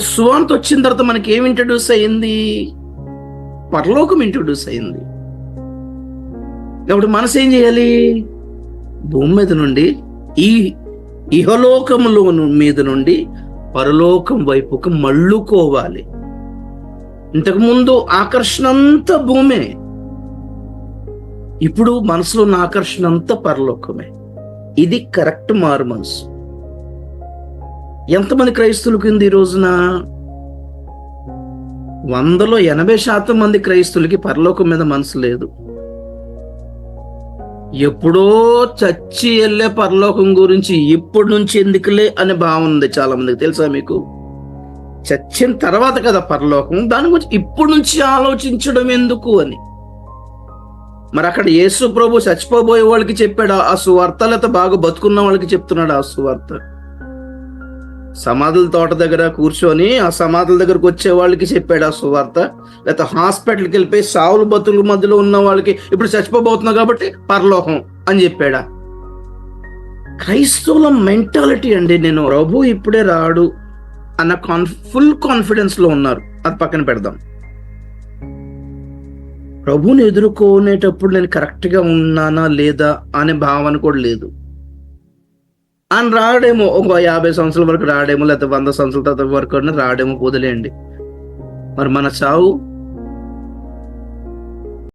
సువార్త వచ్చిన తర్వాత మనకి ఏం ఇంట్రడ్యూస్ అయింది? పరలోకం ఇంట్రడ్యూస్ అయింది. కాబట్టి మనసు ఏం చేయాలి? భూమి మీద నుండి ఈ ఇహలోకములో మీద నుండి పరలోకం వైపుకు మళ్ళుకోవాలి. ఇంతకుముందు ఆకర్షణ అంతా భూమే, ఇప్పుడు మనసులో ఉన్న ఆకర్షణ అంతా పరలోకమే. ఇది కరెక్ట్ మారు మనసు. ఎంతమంది క్రైస్తవులకు ఉంది ఈ రోజున? 100లో 80% మంది క్రైస్తవులకి పరలోకం మీద మనసు లేదు. ఎప్పుడో చచ్చి వెళ్ళే పరలోకం గురించి ఇప్పటి నుంచి ఎందుకులే అనే భావన ఉంది చాలా మందికి. తెలుసా మీకు? చచ్చిన తర్వాత కదా పరలోకం, దాని గురించి ఇప్పటి నుంచి ఆలోచించడం ఎందుకు అని. మరి అక్కడ యేసు ప్రభు చచ్చిపోబోయే వాళ్ళకి చెప్పాడు ఆ సువార్త, లేకపోతే బాగా బతుకున్న వాళ్ళకి చెప్తున్నాడు ఆ సువార్త? సమాధుల తోట దగ్గర కూర్చొని ఆ సమాధుల దగ్గరకు వచ్చే వాళ్ళకి చెప్పాడు ఆ సువార్త, లేకపోతే హాస్పిటల్కి వెళ్ళిపోయి సావులు బతుల మధ్యలో ఉన్న వాళ్ళకి ఇప్పుడు చచ్చిపోబోతున్నావు కాబట్టి పరలోకం అని చెప్పాడా? క్రైస్తవుల మెంటాలిటీ అండి, నేను ప్రభు ఇప్పుడే రాడు అన్న ఫుల్ కాన్ఫిడెన్స్ లో ఉన్నారు. అది పక్కన పెడదాం. ప్రభుని ఎదుర్కొనేటప్పుడు నేను కరెక్ట్ గా ఉన్నానా లేదా అనే భావన కూడా లేదు. ఆయన రాడేమో, ఒక 50 సంవత్సరాల వరకు రాడేమో, లేకపోతే 100 సంవత్సరాల తర్వాత వరకు రాడేమో, వదిలేయండి. మరి మన చావు